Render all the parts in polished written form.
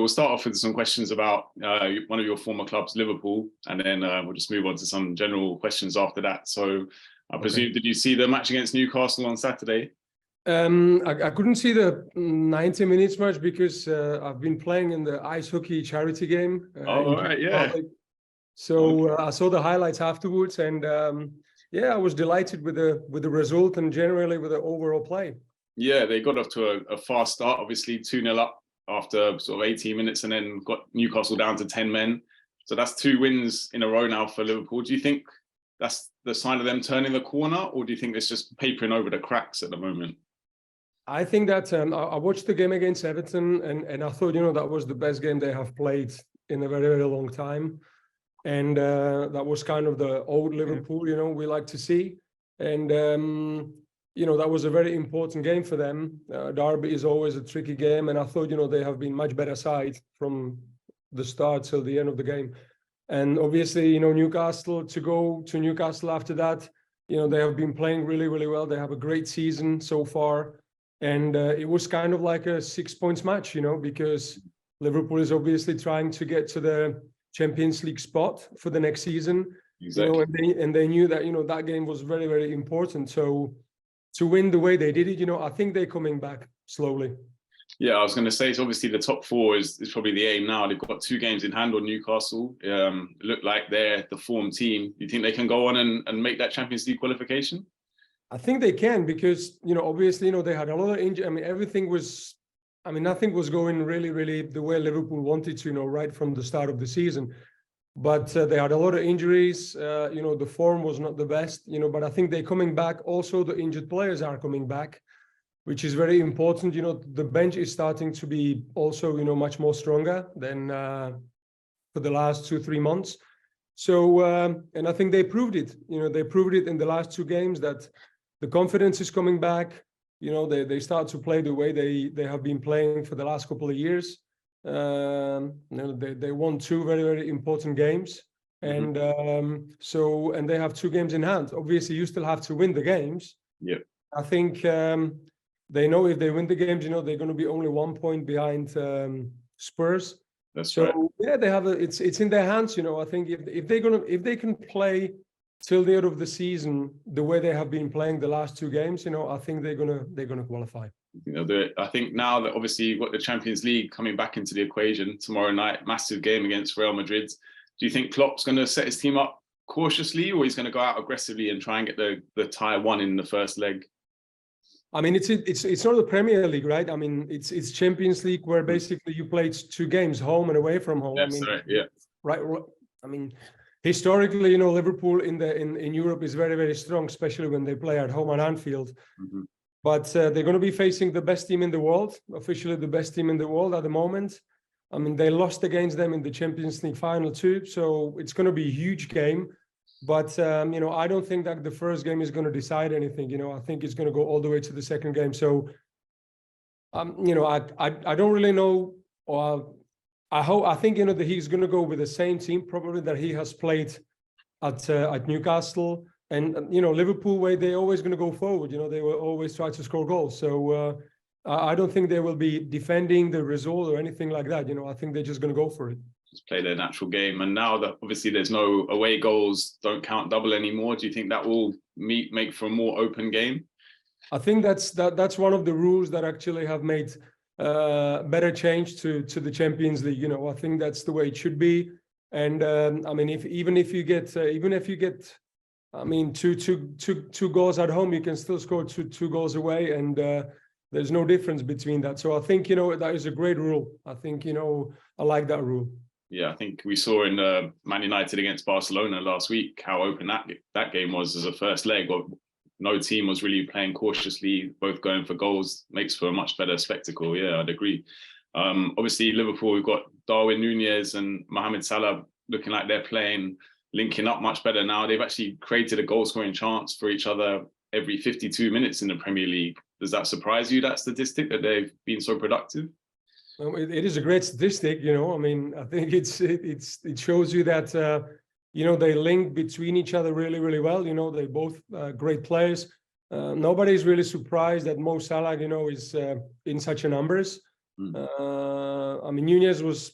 we'll start off with some questions about one of your former clubs, Liverpool, and then we'll just move on to some general questions after that. So I presume, did you see the match against Newcastle on Saturday? I couldn't see the 90 minutes match because I've been playing in the ice hockey charity game. All right, yeah. So I saw the highlights afterwards, and I was delighted with the result and generally with the overall play. Yeah, they got off to a fast start, obviously 2-0 up after sort of 18 minutes, and then got Newcastle down to 10 men. So that's 2 wins in a row now for Liverpool. Do you think that's the sign of them turning the corner, or do you think it's just papering over the cracks at the moment? I think that I watched the game against Everton, and I thought, that was the best game they have played in a very, very long time. And that was kind of the old Liverpool, we like to see. And, that was a very important game for them. Derby is always a tricky game. And I thought, they have been much better side from the start till the end of the game. And obviously, Newcastle, to go to Newcastle after that, they have been playing really, really well. They have a great season so far. And it was kind of like a 6 points match, because Liverpool is obviously trying to get to the Champions League spot for the next season. Exactly. And they knew that, that game was very, very important. So to win the way they did it, I think they're coming back slowly. Yeah, I was going to say, so obviously the top 4 is probably the aim now. They've got 2 games in hand on Newcastle. Look like they're the form team. Do you think they can go on and make that Champions League qualification? I think they can, because, obviously, they had a lot of injury. I mean, nothing was going really, really the way Liverpool wanted to, right from the start of the season. But they had a lot of injuries. The form was not the best, but I think they're coming back. Also, the injured players are coming back, which is very important. The bench is starting to be also, much more stronger than for the last 2-3 months. So, and I think they proved it. They proved it in the last 2 games that the confidence is coming back. They start to play the way they have been playing for the last couple of years. They won 2 very, very important games. And and they have 2 games in hand. Obviously, you still have to win the games. Yeah. I think they know if they win the games, they're going to be only 1 point behind Spurs. That's right. Yeah, they have it's in their hands. I think if they can play till the end of the season the way they have been playing the last 2 games, I think they're gonna qualify. I think now that obviously you've got the Champions League coming back into the equation tomorrow night, massive game against Real Madrid. Do you think Klopp's going to set his team up cautiously, or he's going to go out aggressively and try and get the tie won in the first leg? I mean, it's not the Premier League, right? I mean, it's Champions League, where basically you played 2 games, home and away from home. That's right. Yeah. Right. I mean, historically, Liverpool in Europe is very, very strong, especially when they play at home at Anfield. But they're going to be facing the best team in the world, officially the best team in the world at the moment. I mean, they lost against them in the Champions League final too, so it's going to be a huge game. But I don't think that the first game is going to decide anything. I think it's going to go all the way to the second game. So, I don't really know. I think that he's going to go with the same team probably that he has played at Newcastle. And Liverpool, way they're always going to go forward. They will always try to score goals. So I don't think they will be defending the result or anything like that. I think they're just going to go for it. Just play their natural game. And now that obviously there's no away goals, don't count double anymore. Do you think that will make for a more open game? I think that's one of the rules that actually have made better change to the Champions League. I think that's the way it should be. And I mean, even if you get I mean, two goals at home, you can still score two goals away, and there's no difference between that. So I think, that is a great rule. I think, I like that rule. Yeah, I think we saw in Man United against Barcelona last week how open that game was as a first leg. No team was really playing cautiously, both going for goals. Makes for a much better spectacle. Yeah, I'd agree. Obviously, Liverpool, we've got Darwin Núñez and Mohamed Salah looking like they're linking up much better now. They've actually created a goal-scoring chance for each other every 52 minutes in the Premier League. Does that surprise you, that statistic, that they've been so productive? It is a great statistic, I mean, I think it shows you that, they link between each other really, really well. They both great players. Nobody's really surprised that Mo Salah, is in such a numbers. I mean, Nunez was,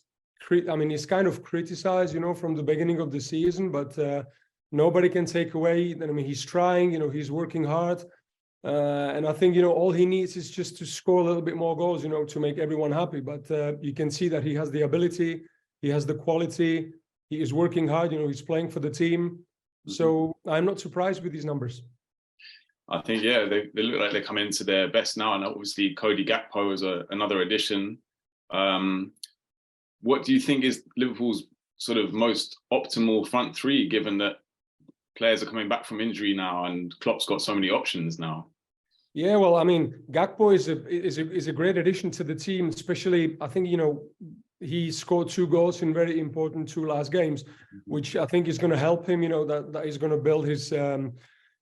he's kind of criticized, from the beginning of the season, but nobody can take away. I mean, he's trying, he's working hard. And I think, all he needs is just to score a little bit more goals, to make everyone happy. But you can see that he has the ability, he has the quality, he is working hard, he's playing for the team. So I'm not surprised with these numbers. I think, yeah, they look like they're coming into their best now. And obviously Cody Gakpo is another addition. What do you think is Liverpool's sort of most optimal front three, given that players are coming back from injury now and Klopp's got so many options now? Yeah, well, I mean, Gakpo is a great addition to the team, especially, I think, he scored 2 goals in very important 2 last games, which I think is going to help him, that is going to build his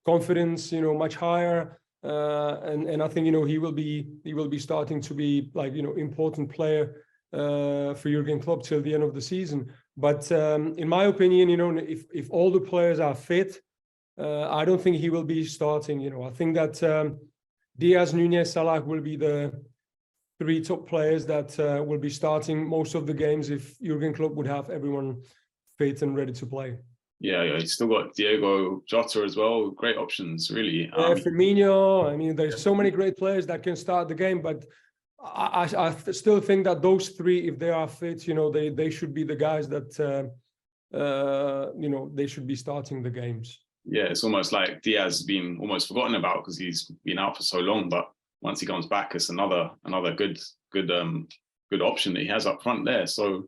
confidence, much higher. And I think, he will be starting to be like, important player for Jurgen Klopp till the end of the season. But in my opinion, if all the players are fit, I don't think he will be starting. I think that Diaz, Nunez, Salah will be the 3 top players that will be starting most of the games if Jurgen Klopp would have everyone fit and ready to play. Yeah, he's still got Diego Jota as well. Great options, really. Firmino. I mean, there's so many great players that can start the game, but I still think that those 3, if they are fit, they should be the guys that, they should be starting the games. Yeah, it's almost like Diaz being almost forgotten about because he's been out for so long. But once he comes back, it's another good option that he has up front there. So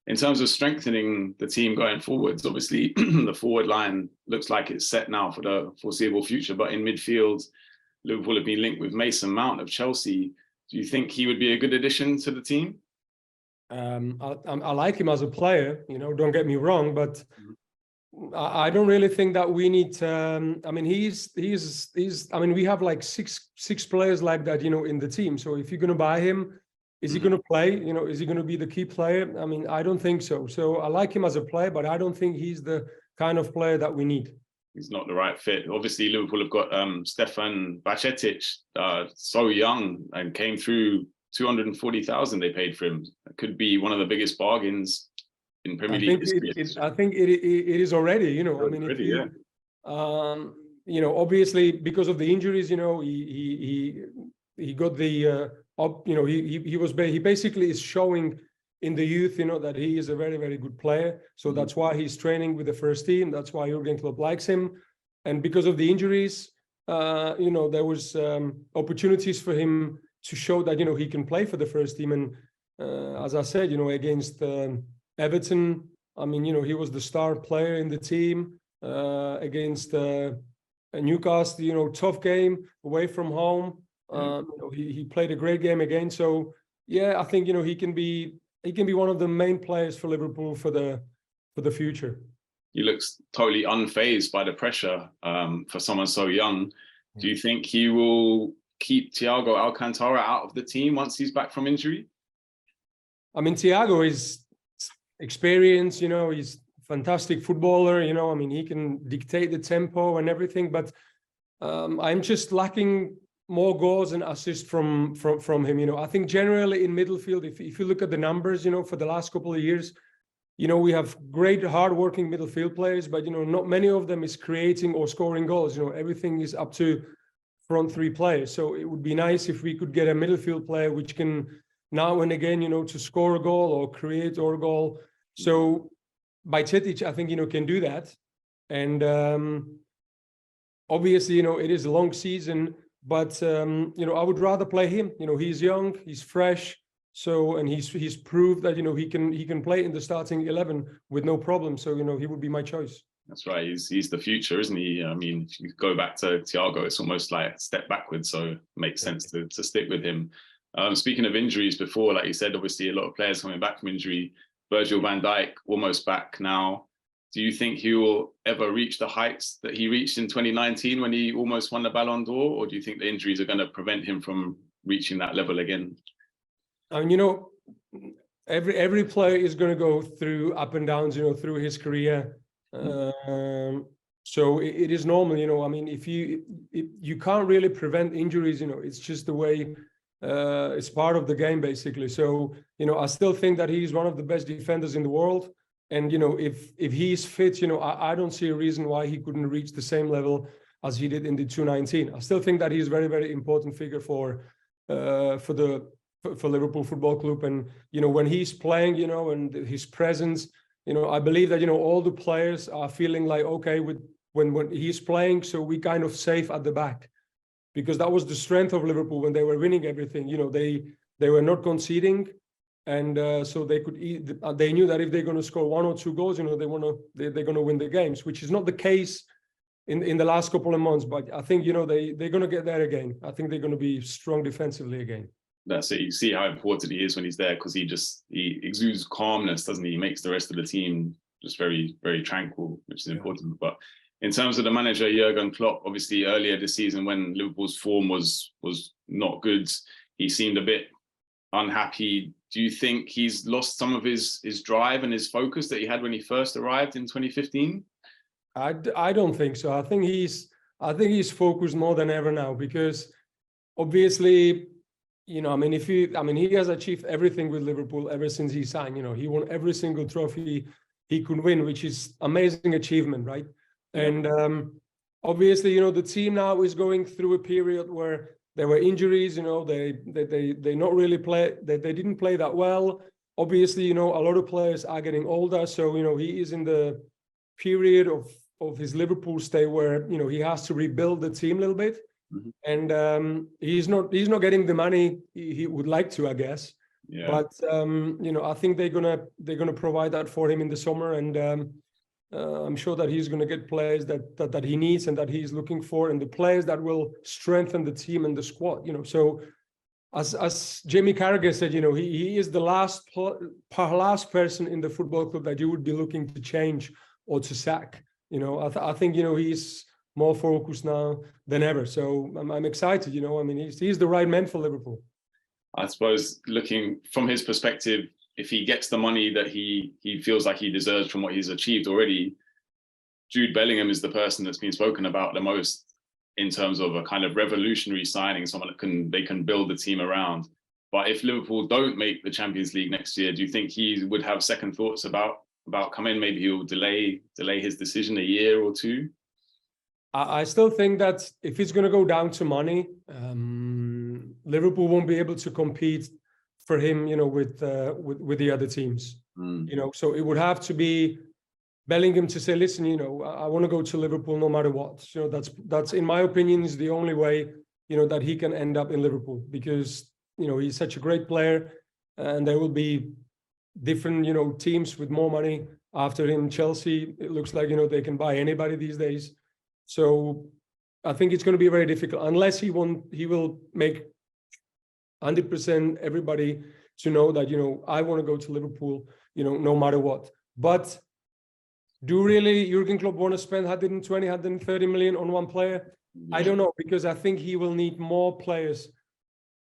in terms of strengthening the team going forwards, obviously the forward line looks like it's set now for the foreseeable future. But in midfield, Liverpool have been linked with Mason Mount of Chelsea. Do you think he would be a good addition to the team? I like him as a player, don't get me wrong, but I don't really think that we need. I mean, he's. I mean, we have like six players like that, in the team. So if you're going to buy him, is he going to play? Is he going to be the key player? I mean, I don't think so. So I like him as a player, but I don't think he's the kind of player that we need. He's not the right fit. Obviously, Liverpool have got Stefan Bajcetic, so young, and came through 240,000 they paid for him. It could be one of the biggest bargains in Premier League history. I think it is already. I mean, already, yeah. Obviously because of the injuries, he got the he basically is showing in the youth, that he is a very, very good player. So that's why he's training with the first team. That's why Jurgen Klopp likes him. And because of the injuries, there was opportunities for him to show that, he can play for the first team. And as I said, against Everton, I mean, he was the star player in the team. Against Newcastle, tough game away from home. He played a great game again. So yeah, I think he can be one of the main players for Liverpool for the future. He looks totally unfazed by the pressure for someone so young. Do you think he will keep Thiago Alcantara out of the team once he's back from injury? I mean, Thiago is experienced, he's a fantastic footballer, I mean, he can dictate the tempo and everything, but I'm just lacking more goals and assists from him. I think generally in midfield, if you look at the numbers, for the last couple of years, we have great hard-working midfield players, but not many of them is creating or scoring goals. Everything is up to front 3 players. So it would be nice if we could get a midfield player which can now and again, to score a goal or create a goal. So Bajcetic, I think, can do that. And obviously, it is a long season, but I would rather play him. He's young, he's fresh, so, and he's proved that he can play in the starting 11 with no problem. So he would be my choice. That's right. He's the future, isn't he? I mean, if you go back to Thiago, it's almost like a step backwards. So it makes sense to stick with him. Speaking of injuries, before, like you said, obviously a lot of players coming back from injury. Virgil van Dijk almost back now. Do you think he will ever reach the heights that he reached in 2019 when he almost won the Ballon d'Or? Or do you think the injuries are going to prevent him from reaching that level again? I mean, every player is going to go through up and downs, through his career. So it is normal, I mean, if you can't really prevent injuries, it's just the way It's part of the game, basically. So, I still think that he's one of the best defenders in the world. And, if he's fit, I don't see a reason why he couldn't reach the same level as he did in the 2019. I still think that he's a very, very important figure for Liverpool Football Club. And, when he's playing, and his presence, I believe that, all the players are feeling like, okay, when he's playing, so we kind of safe at the back. Because that was the strength of Liverpool when they were winning everything. They were not conceding, and so they could. They knew that if they're going to score 1 or 2 goals, they're going to win the games, which is not the case in the last couple of months. But I think they're going to get there again. I think they're going to be strong defensively again. That's it. You see how important he is when he's there, because he exudes calmness, doesn't he? He makes the rest of the team just very, very tranquil, which is important. But in terms of the manager, Jurgen Klopp, obviously earlier this season when Liverpool's form was not good, he seemed a bit unhappy. Do you think he's lost some of his drive and his focus that he had when he first arrived in 2015? I don't think so. I think he's focused more than ever now, because obviously, he has achieved everything with Liverpool ever since he signed. He won every single trophy he could win, which is amazing achievement, right? And obviously, the team now is going through a period where there were injuries. They not really play. They didn't play that well. Obviously, a lot of players are getting older. So he is in the period of his Liverpool stay where he has to rebuild the team a little bit. Mm-hmm. And he's not getting the money he would like to, I guess. Yeah. But I think they're gonna provide that for him in the summer, and I'm sure that he's going to get players that he needs and that he's looking for, and the players that will strengthen the team and the squad. So, as Jamie Carragher said, he is the last person in the football club that you would be looking to change or to sack. I think he's more focused now than ever. So I'm excited. He's the right man for Liverpool. I suppose, looking from his perspective, if he gets the money that he feels like he deserves from what he's achieved already, Jude Bellingham is the person that's been spoken about the most in terms of a kind of revolutionary signing, someone that they can build the team around. But if Liverpool don't make the Champions League next year, do you think he would have second thoughts about coming? Maybe he'll delay his decision a year or two? I still think that if it's going to go down to money, Liverpool won't be able to compete for him, with the other teams. So it would have to be Bellingham to say, listen, I want to go to Liverpool no matter what. That's in my opinion is the only way, that he can end up in Liverpool, because he's such a great player, and there will be different teams with more money after him. Chelsea, it looks like they can buy anybody these days. So I think it's going to be very difficult unless he will make 100% everybody to know that, I want to go to Liverpool, no matter what. But do really Jurgen Klopp want to spend 120, 130 million on one player? Yeah. I don't know, because I think he will need more players,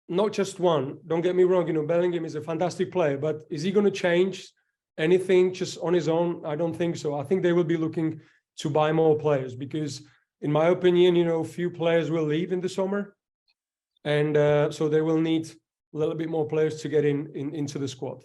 not just one. Don't get me wrong, Bellingham is a fantastic player, but is he going to change anything just on his own? I don't think so. I think they will be looking to buy more players, because in my opinion, few players will leave in the summer. And so they will need a little bit more players to get into the squad.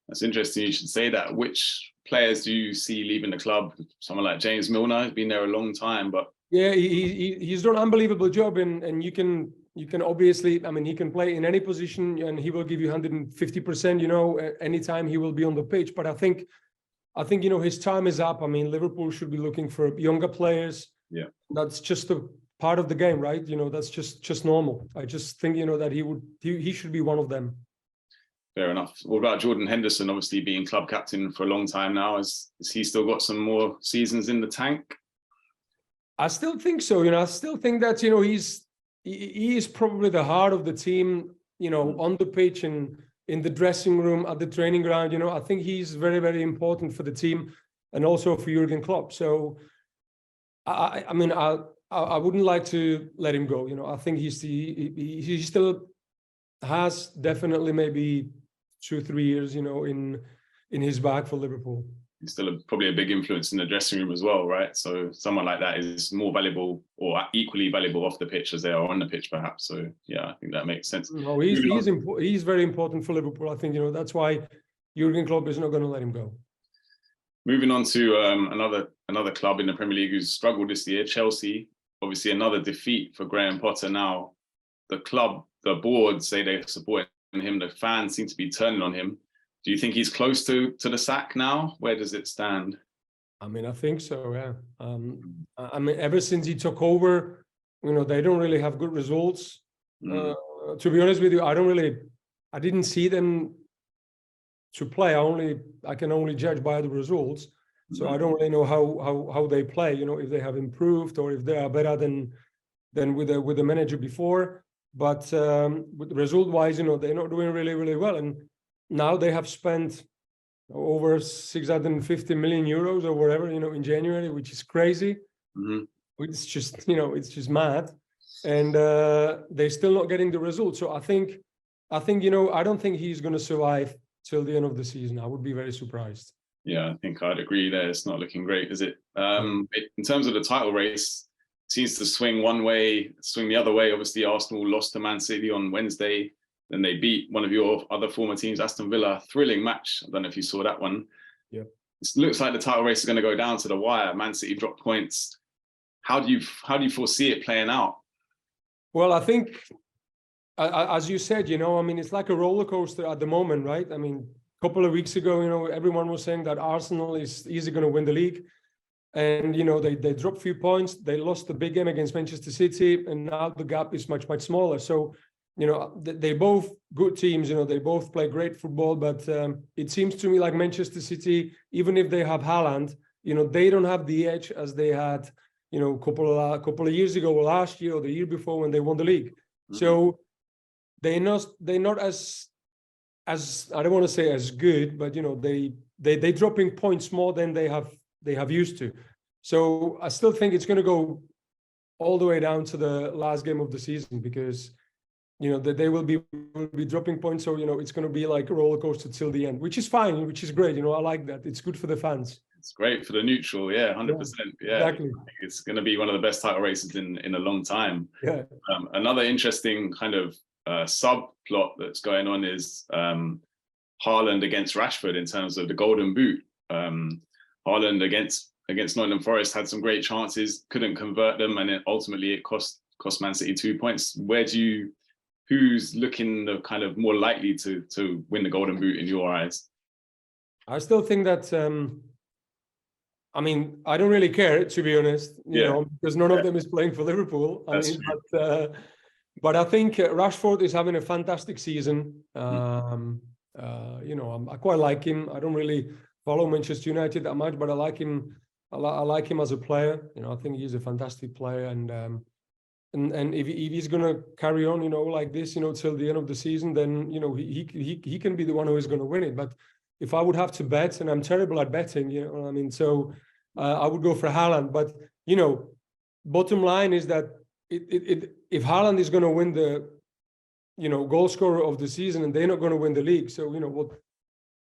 That's interesting. You should say that. Which players do you see leaving the club? Someone like James Milner has been there a long time, but yeah, he's done an unbelievable job, and you can obviously, he can play in any position, and he will give you 150%. Anytime he will be on the pitch. But I think his time is up. Liverpool should be looking for younger players. Yeah, that's just a part of the game, right? That's just normal. I just think that he should be one of them. Fair enough. What about Jordan Henderson? Obviously being club captain for a long time now, has he still got some more seasons in the tank? I still think so. I still think that he is probably the heart of the team. On the pitch and in the dressing room, at the training ground. I think he's very, very important for the team and also for Jurgen Klopp. So I wouldn't like to let him go. I think he still has definitely maybe 2-3 years, in his bag for Liverpool. He's still probably a big influence in the dressing room as well, right? So someone like that is more valuable or equally valuable off the pitch as they are on the pitch, perhaps. So yeah, I think that makes sense. No, he's very important for Liverpool. I think that's why Jurgen Klopp is not going to let him go. Moving on to another club in the Premier League who's struggled this year, Chelsea. Obviously, another defeat for Graham Potter now. The club, the board say they're supporting him. The fans seem to be turning on him. Do you think he's close to the sack now? Where does it stand? I mean, I think so, yeah. I mean, ever since he took over, they don't really have good results. To be honest with you, I didn't see them to play. I can only judge by the results. So I don't really know how they play, if they have improved or if they are better than with the manager before. But result-wise, they're not doing really, really well. And now they have spent over 650 million euros or whatever, in January, which is crazy. It's just, it's just mad. And they're still not getting the results. So I think, I don't think he's going to survive till the end of the season. I would be very surprised. Yeah, I think I'd agree there. It's not looking great, is it? In terms of the title race, it seems to swing one way, swing the other way. Obviously, Arsenal lost to Man City on Wednesday. Then they beat one of your other former teams, Aston Villa. Thrilling match. I don't know if you saw that one. Yeah. It looks like the title race is going to go down to the wire. Man City dropped points. How do you foresee it playing out? Well, I think, as you said, I mean, it's like a roller coaster at the moment, right? I mean, a couple of weeks ago, everyone was saying that Arsenal is easily going to win the league. And, they dropped a few points. They lost the big game against Manchester City. And now the gap is much, much smaller. So, they both good teams, they both play great football, but it seems to me like Manchester City, even if they have Haaland, they don't have the edge as they had, a couple of years ago, or last year or the year before when they won the league. So they're not as I don't want to say as good, but they're dropping points more than they have used to. So I still think it's going to go all the way down to the last game of the season because that they will be dropping points. So, it's going to be like a roller coaster till the end, which is fine, which is great. I like that. It's good for the fans. It's great for the neutral. Yeah, 100%. Yeah, exactly. It's going to be one of the best title races in a long time. Yeah. Another interesting kind of subplot that's going on is Haaland against Rashford in terms of the Golden Boot. Haaland against Nottingham Forest had some great chances, couldn't convert them, and then ultimately it cost Man City 2 points. Who's looking kind of more likely to win the Golden Boot in your eyes? I still think that, I mean, I don't really care, to be honest, because none of them is playing for Liverpool. But I think Rashford is having a fantastic season. I quite like him. I don't really follow Manchester United that much, but I like him. I like him as a player. I think he's a fantastic player. And if he's going to carry on, like this, till the end of the season, then, he can be the one who is going to win it. But if I would have to bet, and I'm terrible at betting, I mean, so I would go for Haaland. But, bottom line is that if Haaland is going to win the, goal scorer of the season and they're not going to win the league, so, you know what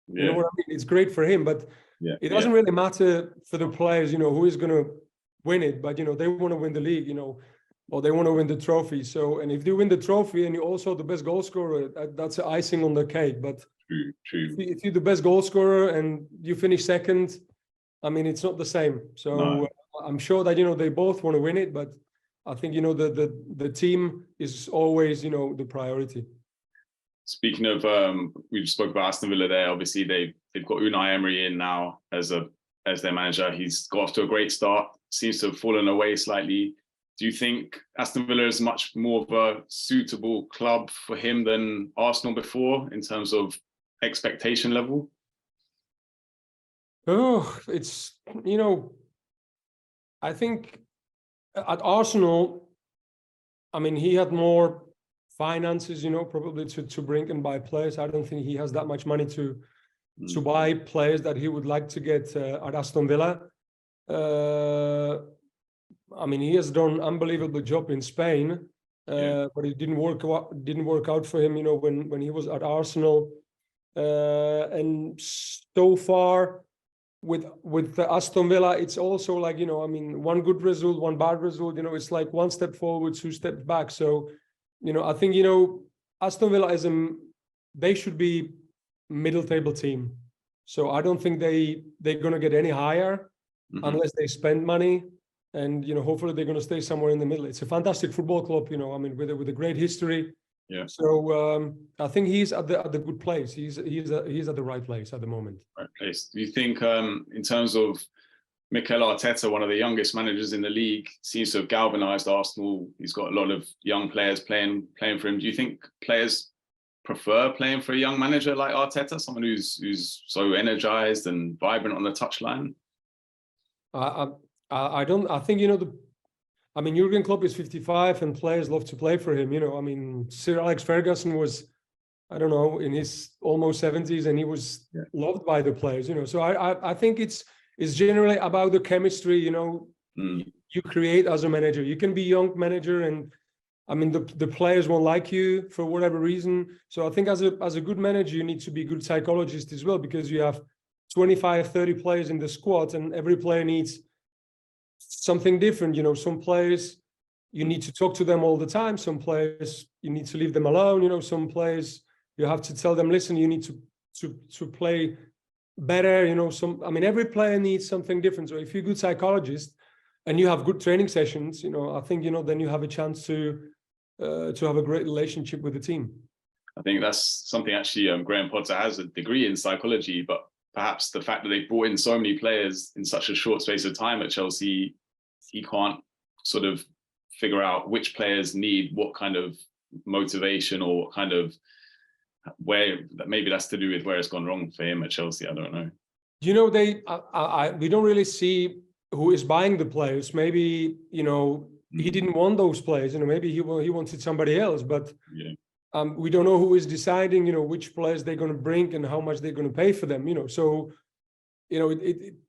I mean? It's great for him, but it doesn't really matter for the players, who is going to win it. But, they want to win the league, or they want to win the trophy. So, and if you win the trophy and you're also the best goal scorer, that's the icing on the cake. But True. If you're the best goal scorer and you finish second, I mean, it's not the same. So I'm sure that, they both want to win it, but I think, the team is always, the priority. Speaking of, we spoke about Aston Villa there. Obviously, they've got Unai Emery in now as their manager. He's got off to a great start. Seems to have fallen away slightly. Do you think Aston Villa is much more of a suitable club for him than Arsenal before in terms of expectation level? Oh, it's, I think at Arsenal, I mean, he had more finances, probably to bring and buy players. I don't think he has that much money to buy players that he would like to get at Aston Villa. I mean, he has done an unbelievable job in Spain, but it didn't work out for him, when he was at Arsenal. And so far, with the Aston Villa, it's also like, you know, I mean, one good result, one bad result, you know, it's like one step forward, two steps back. So, you know, I think, you know, Aston Villa they should be middle table team. So I don't think they're going to get any higher unless they spend money. And, you know, hopefully they're going to stay somewhere in the middle. It's a fantastic football club, you know, I mean, with a great history. Yeah. So I think he's at the good place. He's at the right place at the moment. Right place. Do you think, in terms of Mikel Arteta, one of the youngest managers in the league, seems to have galvanised Arsenal? He's got a lot of young players playing for him. Do you think players prefer playing for a young manager like Arteta, someone who's so energised and vibrant on the touchline? I don't. I think, you know, I mean, Jurgen Klopp is 55 and players love to play for him. You know, I mean, Sir Alex Ferguson was, I don't know, in his almost 70s, and he was loved by the players, you know. So I think it's generally about the chemistry, you know, you create as a manager. You can be a young manager, and I mean, the players won't like you for whatever reason. So I think as a good manager, you need to be a good psychologist as well, because you have 25, 30 players in the squad, and every player needs something different. You know, some players you need to talk to them all the time. Some players you need to leave them alone. You know, some players you have to tell them, listen, you need to play better. You know, I mean, every player needs something different. So if you're a good psychologist and you have good training sessions, you know, I think, you know, then you have a chance to have a great relationship with the team. I think that's something actually. Graham Potter has a degree in psychology, but perhaps the fact that they brought in so many players in such a short space of time at Chelsea, he can't sort of figure out which players need what kind of motivation or what kind of maybe that's to do with where it's gone wrong for him at Chelsea. I don't know. You know, we don't really see who is buying the players. Maybe, you know, he didn't want those players. You know, maybe he wanted somebody else, but we don't know who is deciding, you know, which players they're going to bring and how much they're going to pay for them, you know. So, you know,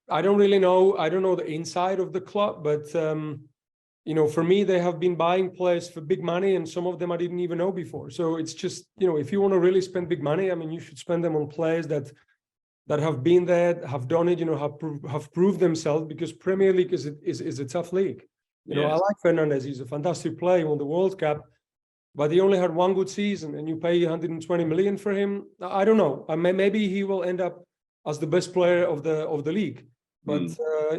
I don't really know. I don't know the inside of the club, but, you know, for me, they have been buying players for big money, and some of them I didn't even know before. So it's just, you know, if you want to really spend big money, I mean, you should spend them on players that have been there, have done it, you know, have proved themselves, because Premier League is a tough league. You know, I like Fernandes. He's a fantastic player. He won the World Cup. But he only had one good season, and you pay 120 million for him. I don't know. Maybe he will end up as the best player of the league. But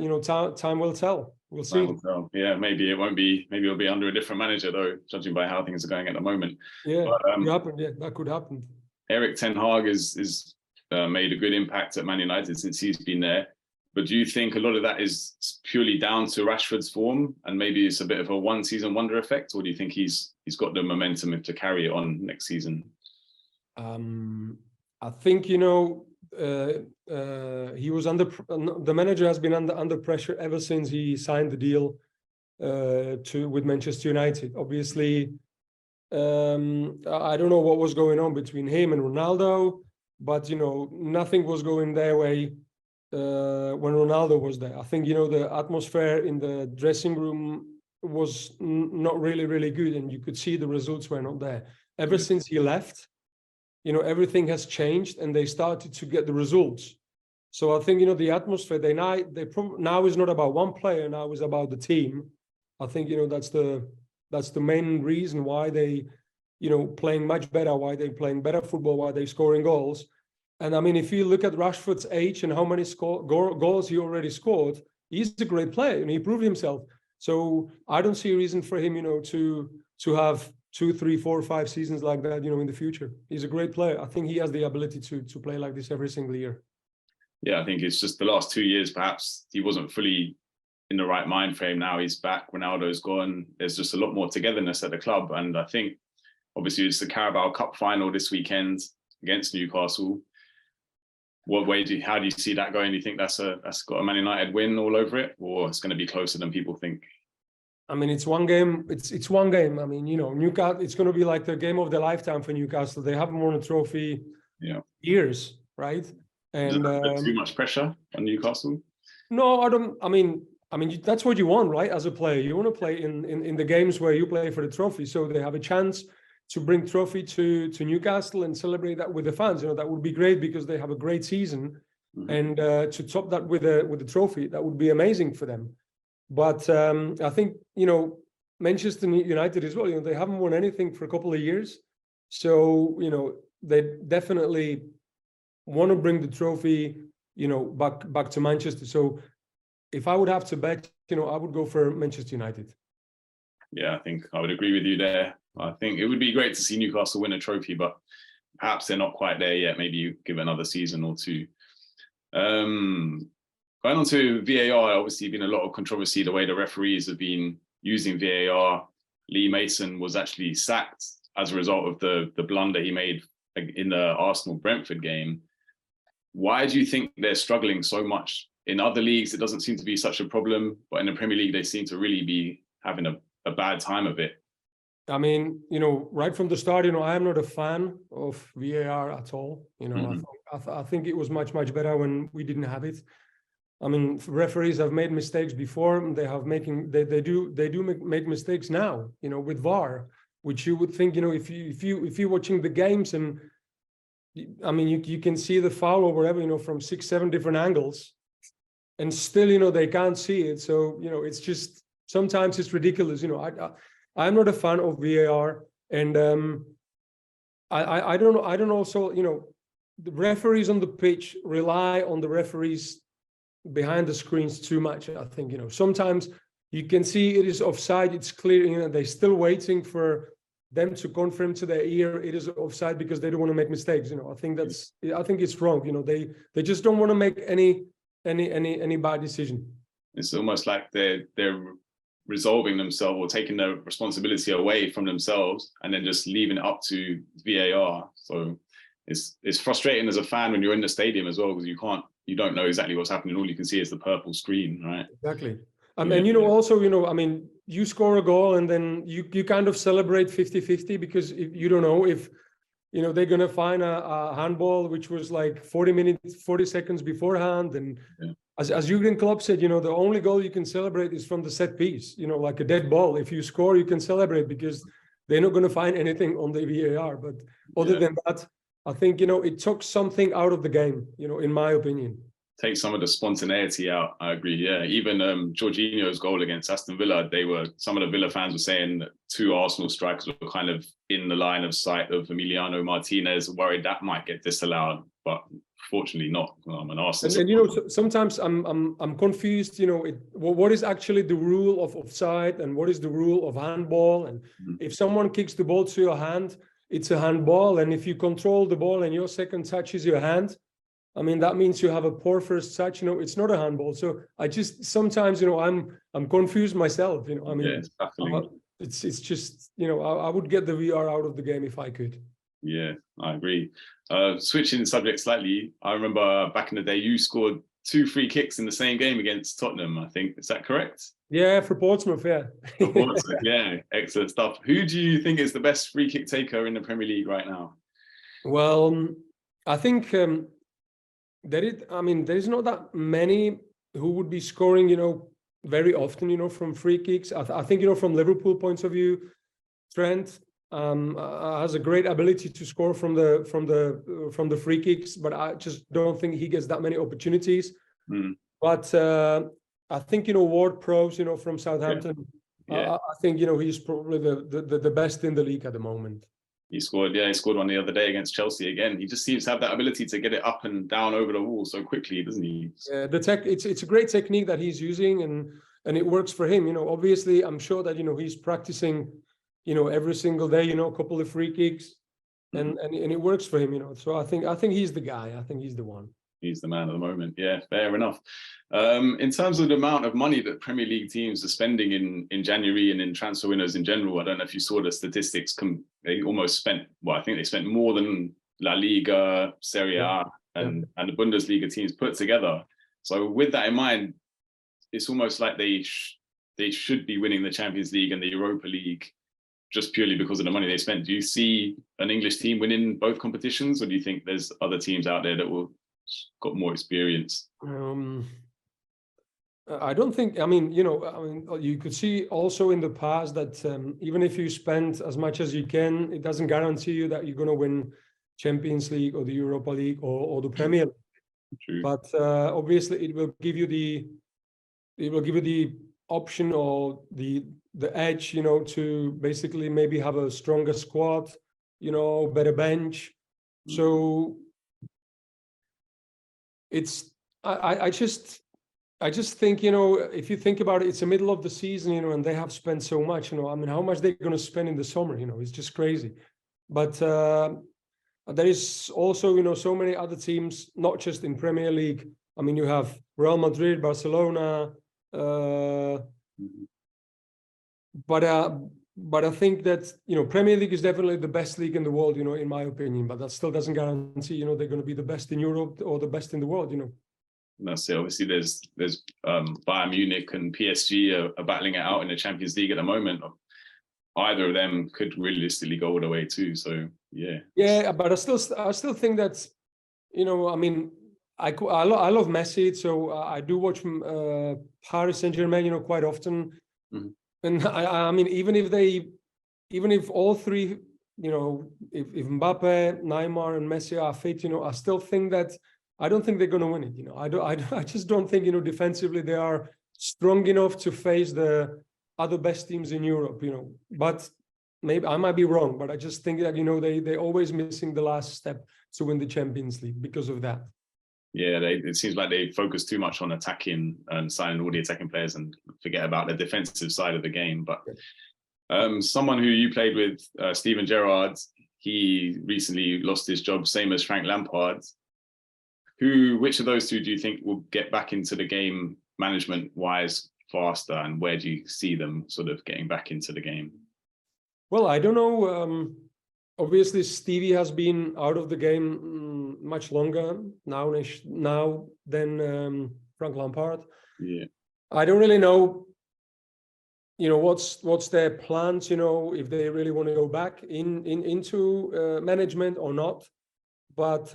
you know, time will tell. We'll see. Yeah, maybe it won't be. Maybe it'll be under a different manager, though, judging by how things are going at the moment. Yeah, could happen. Yeah, that could happen. Erik ten Hag is made a good impact at Man United since he's been there. But do you think a lot of that is purely down to Rashford's form, and maybe it's a bit of a one-season wonder effect, or do you think he's got the momentum to carry it on next season? I think, you know, he was the manager has been under pressure ever since he signed the deal with Manchester United. Obviously, I don't know what was going on between him and Ronaldo, but, you know, nothing was going their way when Ronaldo was there. I think, you know, the atmosphere in the dressing room was not really good, and you could see the results were not there. Ever since he left, you know, everything has changed, and they started to get the results. So I think, you know, the atmosphere now is not about one player. Now is about the team. I think, you know, that's the main reason why they, you know, playing much better, why they playing better football, why they scoring goals. And I mean, if you look at Rashford's age and how many goals he already scored, he's a great player, and he proved himself. So I don't see a reason for him, you know, to have 2, 3, 4, 5 seasons like that, you know, in the future. He's a great player. I think he has the ability to play like this every single year. Yeah, I think it's just the last 2 years, perhaps he wasn't fully in the right mind frame. Now he's back. Ronaldo's gone. There's just a lot more togetherness at the club. And I think, obviously, it's the Carabao Cup final this weekend against Newcastle. How do you see that going? Do you think that's got a Man United win all over it, or it's going to be closer than people think? I mean, it's one game. It's one game. I mean, you know, Newcastle. It's going to be like the game of their lifetime for Newcastle. They haven't won a trophy years, right? And too much pressure on Newcastle. No, I don't. I mean, that's what you want, right? As a player, you want to play in the games where you play for the trophy, so they have a chance to bring trophy to Newcastle and celebrate that with the fans. You know, that would be great, because they have a great season. and to top that with a trophy, that would be amazing for them. But I think, Manchester United as well, they haven't won anything for a couple of years. So, they definitely want to bring the trophy, back to Manchester. So if I would have to bet, I would go for Manchester United. Yeah, I think I would agree with you there. I think it would be great to see Newcastle win a trophy, but perhaps they're not quite there yet. Maybe you give another season or two. Going on to VAR, obviously been a lot of controversy the way the referees have been using VAR. Lee Mason was actually sacked as a result of the blunder he made in the Arsenal-Brentford game. Why do you think they're struggling so much? In other leagues, it doesn't seem to be such a problem, but in the Premier League, they seem to really be having a bad time of it. I mean, right from the start, I am not a fan of VAR at all. I think it was much, much better when we didn't have it. I mean, referees have made mistakes before. They do make mistakes now, with VAR, which you would think, if you're watching the games and I mean, you can see the foul or whatever, from 6-7 different angles, and still, they can't see it. So, it's just, sometimes it's ridiculous. I'm not a fan of VAR, and I don't know. I don't also, the referees on the pitch rely on the referees behind the screens too much. I think, sometimes you can see it is offside. It's clear, they're still waiting for them to confirm to their ear it is offside because they don't want to make mistakes. I think it's wrong. They just don't want to make any bad decision. It's almost like they're resolving themselves or taking the responsibility away from themselves and then just leaving it up to VAR. So it's frustrating as a fan when you're in the stadium as well, because you don't know exactly what's happening. All you can see is the purple screen, right? Exactly. And also, I mean, you score a goal and then you kind of celebrate 50-50 because you don't know if they're gonna find a handball which was like 40 seconds beforehand. And as Jurgen Klopp said, the only goal you can celebrate is from the set piece, like a dead ball. If you score, you can celebrate because they're not gonna find anything on the VAR. But other than that, I think it took something out of the game, in my opinion. Take some of the spontaneity out. I agree. Yeah, even Jorginho's goal against Aston Villa, some of the Villa fans were saying that 2 Arsenal strikers were kind of in the line of sight of Emiliano Martinez, worried that might get disallowed, but fortunately not. I'm an Arsenal. And sometimes I'm confused. What is actually the rule of offside and what is the rule of handball? And if someone kicks the ball to your hand, it's a handball, and if you control the ball and your second touch is your hand, I mean, that means you have a poor first touch. It's not a handball. So I just sometimes, I'm confused myself. I mean, it's just, I would get the VR out of the game if I could. Yeah, I agree. Switching subject slightly, I remember back in the day you scored 2 free kicks in the same game against Tottenham, I think. Is that correct? Yeah, for Portsmouth, yeah. For Portsmouth, yeah, excellent stuff. Who do you think is the best free kick taker in the Premier League right now? Well, I think there's not that many who would be scoring, very often, from free kicks. I think, from Liverpool points of view, Trent has a great ability to score from the free kicks, but I just don't think he gets that many opportunities. But I think, Ward-Prowse, from Southampton, I think, he's probably the best in the league at the moment. He scored one the other day against Chelsea again. He just seems to have that ability to get it up and down over the wall so quickly, doesn't he? Yeah, it's a great technique that he's using, and it works for him. Obviously, I'm sure that he's practicing, every single day. A couple of free kicks, and it works for him. So I think he's the guy. I think he's the one. He's the man at the moment. Yeah, fair enough. In terms of the amount of money that Premier League teams are spending in January and in transfer windows in general, I don't know if you saw the statistics. They almost spent, I think they spent more than La Liga, Serie A, and the Bundesliga teams put together. So with that in mind, it's almost like they should be winning the Champions League and the Europa League just purely because of the money they spent. Do you see an English team winning both competitions, or do you think there's other teams out there that will got more experience? I don't think. You could see also in the past that even if you spend as much as you can, it doesn't guarantee you that you're going to win Champions League or the Europa League or the Premier League. True. But obviously it will give you the option or the edge, to basically maybe have a stronger squad, better bench. So it's I just think, if you think about it, it's the middle of the season, and they have spent so much, I mean, how much they're going to spend in the summer, it's just crazy. But there is also, so many other teams, not just in Premier League. I mean, you have Real Madrid, Barcelona, but I think that, Premier League is definitely the best league in the world, in my opinion. But that still doesn't guarantee, they're going to be the best in Europe or the best in the world, That's it. Obviously, there's Bayern Munich and PSG are battling it out in the Champions League at the moment. Either of them could realistically go all the way too. So yeah, but I still think that, I mean, I love Messi, so I do watch Paris Saint-Germain, quite often. And I mean, even if all three, if Mbappe, Neymar, and Messi are fit, I still think that I don't think they're going to win it. I just don't think, defensively they are strong enough to face the other best teams in Europe, But maybe I might be wrong, but I just think that, they're always missing the last step to win the Champions League because of that. Yeah, it seems like they focus too much on attacking and signing all the attacking players and forget about the defensive side of the game. But someone who you played with, Steven Gerrard, he recently lost his job, same as Frank Lampard. Which of those two do you think will get back into the game management-wise faster, and where do you see them sort of getting back into the game? Well, I don't know. Obviously, Stevie has been out of the game much longer now than Frank Lampard. Yeah, I don't really know. What's their plans? If they really want to go back into management or not. But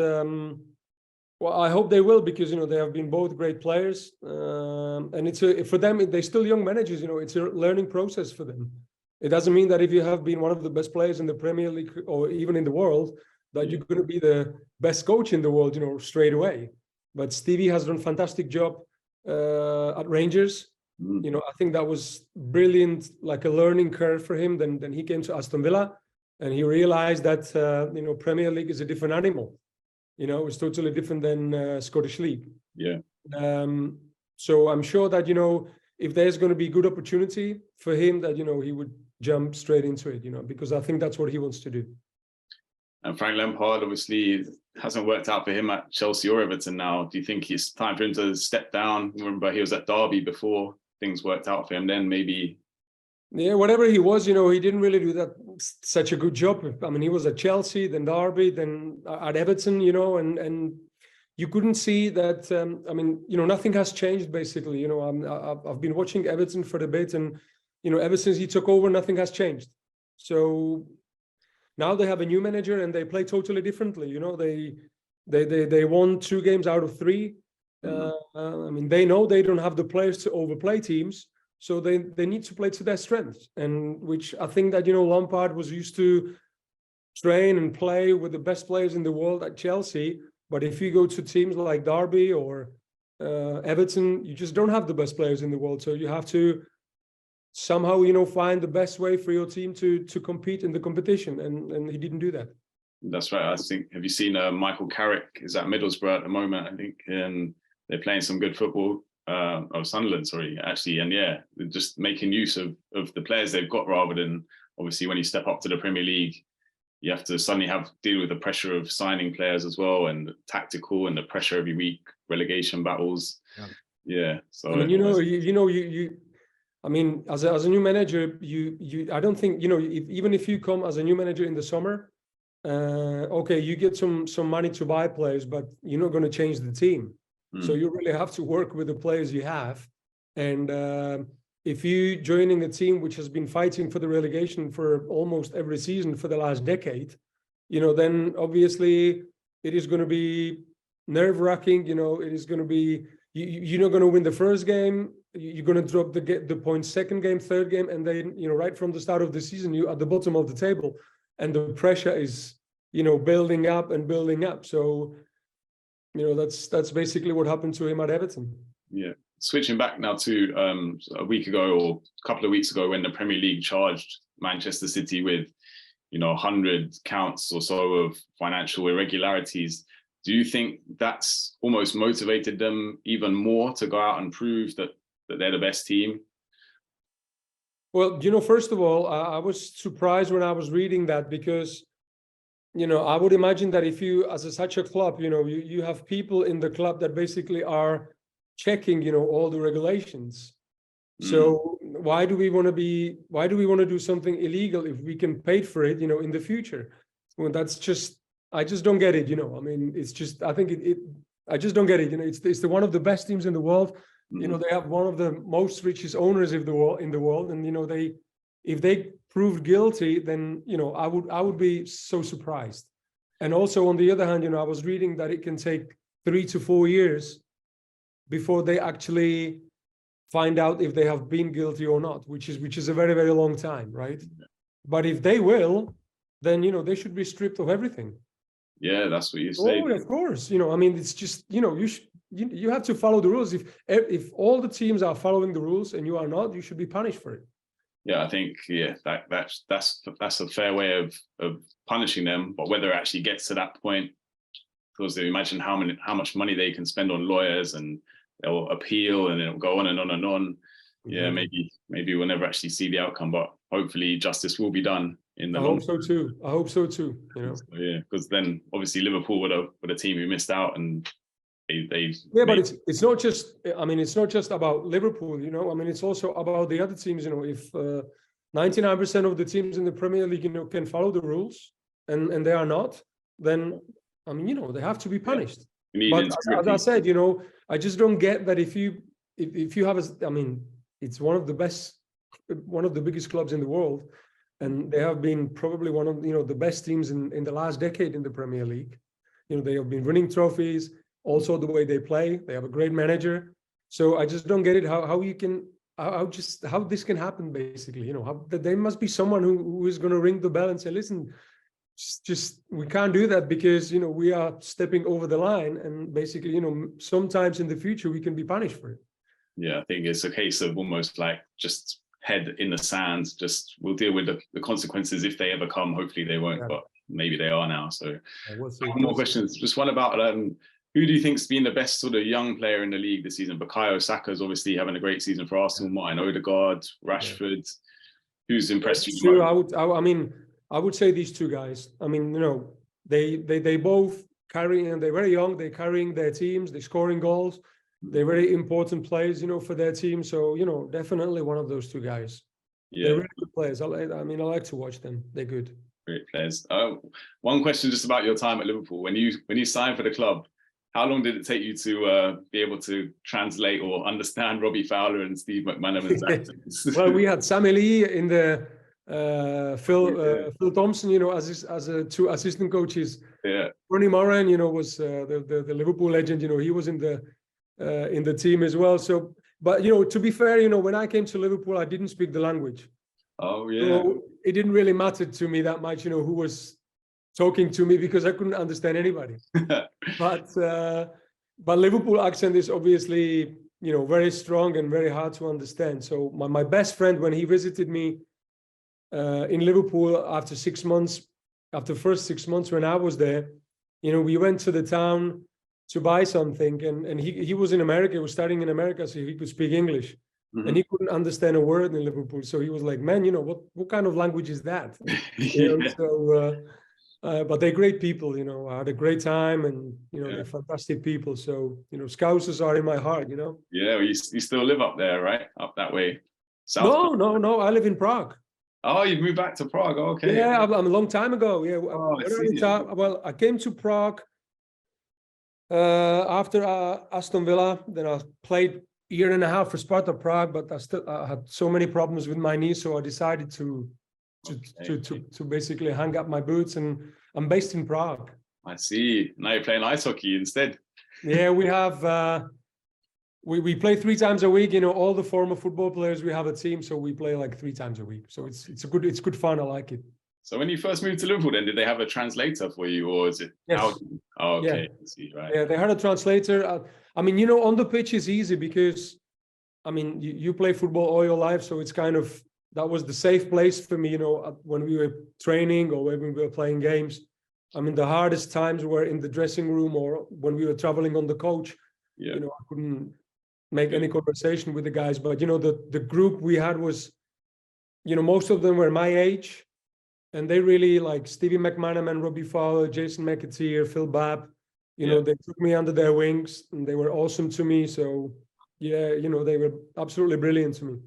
well, I hope they will, because they have been both great players, and it's for them. They're still young managers. It's a learning process for them. It doesn't mean that if you have been one of the best players in the Premier League or even in the world, that you're going to be the best coach in the world, straight away. But Stevie has done a fantastic job at Rangers. I think that was brilliant, like a learning curve for him. Then he came to Aston Villa, and he realized that Premier League is a different animal. It's totally different than Scottish League. Yeah. So I'm sure that if there's going to be good opportunity for him, that he would jump straight into it, because I think that's what he wants to do. And Frank Lampard obviously hasn't worked out for him at Chelsea or Everton now. Do you think it's time for him to step down? Remember, he was at Derby before things worked out for him. Then maybe. Yeah, whatever he was, he didn't really do that such a good job. I mean, he was at Chelsea, then Derby, then at Everton, and you couldn't see that. I mean, nothing has changed basically. I've been watching Everton for a bit, and ever since he took over, nothing has changed. So now they have a new manager, and they play totally differently. They won 2 games out of 3. I mean, they know they don't have the players to overplay teams. So they need to play to their strengths, and which I think that, Lampard was used to train and play with the best players in the world at Chelsea. But if you go to teams like Derby or Everton, you just don't have the best players in the world. So you have to somehow, find the best way for your team to compete in the competition. And he didn't do that. That's right. I think, have you seen Michael Carrick is at Middlesbrough at the moment, I think, and they're playing some good football. Sunderland, sorry, actually, and yeah, they're just making use of the players they've got, rather than obviously when you step up to the Premier League, you have to suddenly deal with the pressure of signing players as well, and tactical, and the pressure every week, relegation battles. Yeah. So I mean, I mean, as a new manager, I don't think even if you come as a new manager in the summer, okay, you get some money to buy players, but you're not going to change the team. So you really have to work with the players you have. And if you joining a team which has been fighting for the relegation for almost every season for the last decade, then obviously it is going to be nerve-wracking. It is going to be, you're not going to win the first game. You're going to drop the points second game, third game. And then, right from the start of the season, you're at the bottom of the table. And the pressure is, building up and building up. So that's basically what happened to him at Everton. Yeah. Switching back now to a week ago or a couple of weeks ago when the Premier League charged Manchester City with, 100 counts or so of financial irregularities. Do you think that's almost motivated them even more to go out and prove that they're the best team? Well, first of all, I was surprised when I was reading that because, I would imagine that if you, as such a club, you have people in the club that basically are checking, all the regulations. So why do we want to do something illegal if we can pay for it, in the future? Well, I just don't get it, I mean, it's just, I think I just don't get it. It's one of the best teams in the world. They have one of the most richest owners in the world. And, if they proved guilty, then, I would be so surprised. And also on the other hand, I was reading that it can take 3 to 4 years before they actually find out if they have been guilty or not, which is a very, very long time, right? But if they will, then, they should be stripped of everything. Yeah, that's what you say. Oh, of course. I mean, it's just, you have to follow the rules. If all the teams are following the rules and you are not, you should be punished for it. Yeah, I think that's a fair way of punishing them. But whether it actually gets to that point, because they imagine how much money they can spend on lawyers, and they'll appeal and it'll go on and on and on. Yeah, maybe we'll never actually see the outcome, but hopefully justice will be done in the long term. I hope so too. So, yeah, because then obviously Liverpool were a team who missed out, and they but it's not just. I mean, it's not just about Liverpool. I mean, it's also about the other teams. If 99% of the teams in the Premier League, can follow the rules, and they are not, then I mean, they have to be punished. But as I said, I just don't get that if you have I mean, it's one of the biggest clubs in the world, and they have been probably one of the best teams in the last decade in the Premier League. They have been winning trophies. Also, the way they play, they have a great manager. So I just don't get it how this can happen. Basically, that there must be someone who is going to ring the bell and say, listen. Just we can't do that because we are stepping over the line, and basically sometimes in the future we can be punished for it. Yeah, I think it's a case of almost like just head in the sand. Just we'll deal with the consequences if they ever come. Hopefully they won't, but maybe they are now. So one more questions. Just one about who do you think's been the best sort of young player in the league this season? Bukayo Saka's obviously having a great season for Arsenal. Martin Odegaard, Rashford. Yeah. Who's impressed you? True. I would say these two guys. I mean, they both carry, and they're very young. They're carrying their teams. They're scoring goals. They're very important players, for their team. So, definitely one of those two guys. Yeah, they're really good players. I like to watch them. They're good. Great players. One question just about your time at Liverpool. When you signed for the club, how long did it take you to be able to translate or understand Robbie Fowler and Steve McManaman's accents? Well, we had Sammy Lee in the. Phil Thompson, as two assistant coaches. Yeah. Ronnie Moran, was the Liverpool legend. He was in the team as well. So, but to be fair, when I came to Liverpool, I didn't speak the language. Oh yeah. So it didn't really matter to me that much, who was talking to me, because I couldn't understand anybody. But Liverpool accent is obviously very strong and very hard to understand. So my best friend, when he visited me. In Liverpool after the first 6 months when I was there, we went to the town to buy something, and he was in America. He was studying in America, so he could speak English, and he couldn't understand a word in Liverpool. So he was like, "Man, what kind of language is that?" So, but they're great people. I had a great time, and they're fantastic people. So Scousers are in my heart. Yeah, well, you still live up there, right? Up that way. South No. I live in Prague. Oh, you've moved back to Prague. Okay. Yeah, I'm a long time ago. Yeah. Well, I came to Prague after Aston Villa. Then I played a year and a half for Sparta Prague, but I had so many problems with my knee, so I decided to basically hang up my boots, and I'm based in Prague. I see. Now you're playing ice hockey instead. Yeah, we have. We play 3 times a week. All the former football players, we have a team, so we play like 3 times a week. So it's good fun. I like it. So when you first moved to Liverpool, then did they have a translator for you, or is it? Yes. Oh, okay. Yeah. I see, right. Yeah, they had a translator. I mean, you know, on the pitch is easy because, I mean, you play football all your life, so it's kind of, that was the safe place for me, you know, when we were training or when we were playing games. I mean, the hardest times were in the dressing room or when we were traveling on the coach. Yeah. You know, I couldn't make any conversation with the guys, but, you know, the group we had was, you know, most of them were my age, and they really, like Stevie McManaman, Robbie Fowler, Jason McAteer, Phil Babb, you know, they took me under their wings and they were awesome to me. So yeah, you know, they were absolutely brilliant to me.